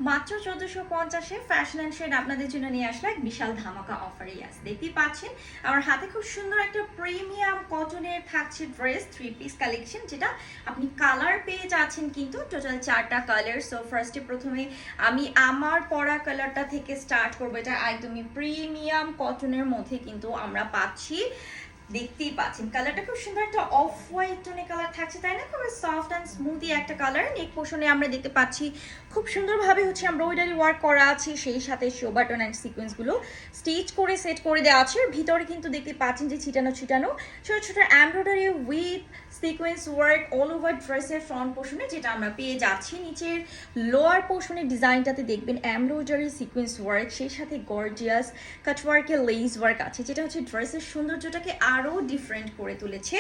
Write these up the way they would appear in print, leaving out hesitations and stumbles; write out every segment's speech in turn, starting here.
মাত্র 1450-এ fashion and shade আপনাদের জন্য নিয়ে আসলো এক বিশাল ধামাকা অফার। ইয়াস, দেখতেই পাচ্ছেন আমার হাতে খুব সুন্দর একটা প্রিমিয়াম কটনের থাকছে ড্রেস, 3 পিস কালেকশন, যেটা আপনি কালার পেয়ে যাচ্ছেন কিন্তু টোটাল 4টা কালার। সো প্রথমে আমি আমার পরা কালারটা থেকে স্টার্ট করবো। এটা একদমই প্রিমিয়াম কটনের মধ্যে কিন্তু আমরা পাচ্ছি, দেখতেই পাচ্ছেন কালারটা খুব সুন্দর একটা অফ হোয়াইট টোনে কালার থাকছে, তাই না? খুব সফট অ্যান্ড স্মুথি একটা কালার। নেক পোর্শনে আমরা দেখতে পাচ্ছি খুব সুন্দরভাবে হচ্ছে এমব্রয়ডারি ওয়ার্ক করা আছে, সেই সাথে শো বাটন অ্যান্ড সিকোয়েন্সগুলো স্টিচ করে সেট করে দেওয়া আছে। ভিতরে কিন্তু দেখতে পাচ্ছেন যে ছিটানো ছিটানো ছোট ছোট embroidery with sequence work all over ড্রেসের ফ্রন্ট পোর্শনে, যেটা আমরা পেয়ে যাচ্ছি। নিচের লোয়ার পোর্শনের ডিজাইনটাতে দেখবেন এমব্রয়ডারি সিকোয়েন্স ওয়ার্ক, সেই সাথে গর্জিয়াস কাটওয়ার্কের লেস ওয়ার্ক আছে, যেটা হচ্ছে ড্রেসের সৌন্দর্যটাকে আরো ডিফারেন্ট করে তুলেছে।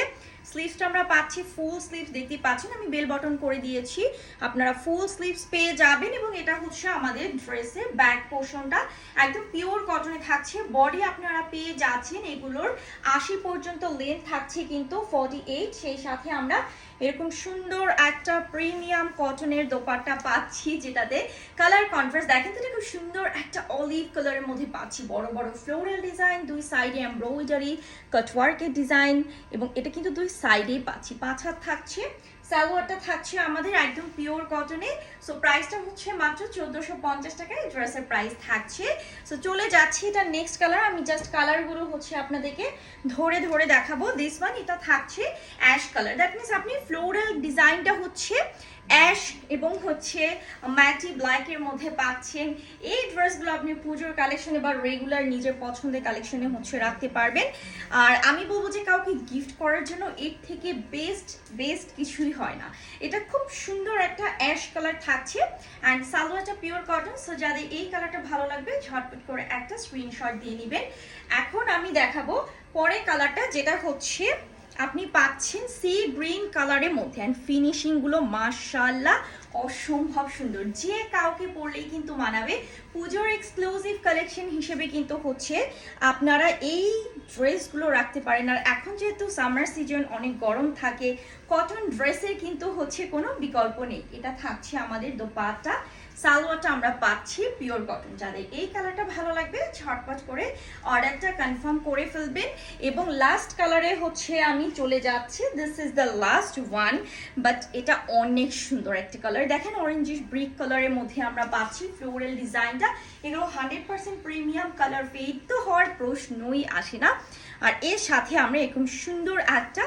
স্লিভসটা আমরা পাচ্ছি ফুল স্লিভস, দেখতে পাচ্ছেন আমি বেল বটন করে দিয়েছি, আপনারা ফুল স্লিভস পেয়ে যাবেন। এবং এটা হচ্ছে আমাদের ড্রেসের ব্যাক পোর্শনটা একদম পিওর কটনে থাকছে। বডি আপনারা পেয়ে যাচ্ছেন এগুলোর 80 পর্যন্ত লেন্থ থাকছে কিন্তু 48। সেই সাথে আমরা এরকম সুন্দর একটা প্রিমিয়াম কটনের দোপাট্টা পাচ্ছি, যেটাতে কালার কন্ট্রাস্ট দেখেন তো, এটা খুব সুন্দর একটা অলিভ কালারের মধ্যে পাচ্ছি। বড় বড় ফ্লোরাল ডিজাইন, দুই সাইডে এমব্রয়ডারি কাটওয়ার্কের ডিজাইন, এবং এটা কিন্তু দুই সাইডেই পাচ্ছি। 5 হাত থাকছে। সালোয়ারটা থাকছে আমাদের একদম পিওর কটনে। সো প্রাইসটা হচ্ছে মাত্র 1450 টাকায় ড্রেসের প্রাইস থাকছে। সো চলে যাচ্ছি এটা নেক্সট কালার। আমি জাস্ট কালারগুলো হচ্ছে আপনাদেরকে ধরে ধরে দেখাবো। দিস ওয়ান, এটা থাকছে অ্যাশ কালার। দ্যাট মিনস আপনি ফ্লোরাল ডিজাইনটা হচ্ছে অ্যাশ এবং হচ্ছে ম্যাটি ব্ল্যাকের মধ্যে পাচ্ছেন। এই ড্রেসগুলো আপনি পুজোর কালেকশনে বা রেগুলার নিজের পছন্দের কালেকশনে হচ্ছে রাখতে পারবেন। আর আমি বলবো যে কাউকে গিফট করার জন্য এর থেকে বেস্ট কিছুই হয় না। এটা খুব সুন্দর একটা অ্যাশ কালার থাকছে অ্যান্ড সালোয়ারটা পিওর কটন। সো যাদের এই কালারটা ভালো লাগবে ঝটপট করে একটা স্ক্রিনশট দিয়ে নেবেন। এখন আমি দেখাবো পরের কালারটা, যেটা হচ্ছে আপনি পাচ্ছেন সি গ্রিন কালারের মধ্যে, অ্যান্ড ফিনিশিংগুলো মাশাআল্লাহ অসম্ভব সুন্দর, যে কাউকে পরলেই কিন্তু মানাবে। পুজোর এক্সক্লুসিভ কালেকশন হিসেবে কিন্তু হচ্ছে আপনারা এই ড্রেসগুলো রাখতে পারেন। আর এখন যেহেতু সামার সিজন, অনেক গরম থাকে, কটন ড্রেসের কিন্তু হচ্ছে কোনো বিকল্প নেই। এটা থাকছে আমাদের দোপাট্টা, সালোয়ারটা আমরা পাচ্ছি পিওর কটন। যাদের এই কালারটা ভালো লাগবে ঝটপট করে অর্ডারটা কনফার্ম করে ফেলবেন। এবং লাস্ট কালারে হচ্ছে আমি চলে যাচ্ছি, this is the last one, but এটা অনেক সুন্দর একটা কালার। দেখেন অরেঞ্জিশ ব্রিক কালারের মধ্যে আমরা পাচ্ছি ফ্লোরাল ডিজাইনটা। এগুলো 100% প্রিমিয়াম কালার, ফেড তো হওয়ার প্রশ্নই আসে না। আর এর সাথে আমরা এরকম সুন্দর একটা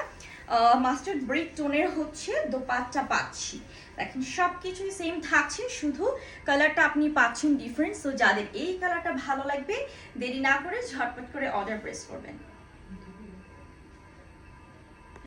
মাস্টার্ড ব্রিক টোনের হচ্ছে দোপাট্টা পাচ্ছি। দেখেন সব কিছুই সেম থাকছে, শুধু কালারটা আপনি পাচ্ছেন ডিফারেন্ট। সো যাদের এই কালারটা ভালো লাগবে দেরি না করে ঝটপট করে অর্ডার প্রেস করবেন।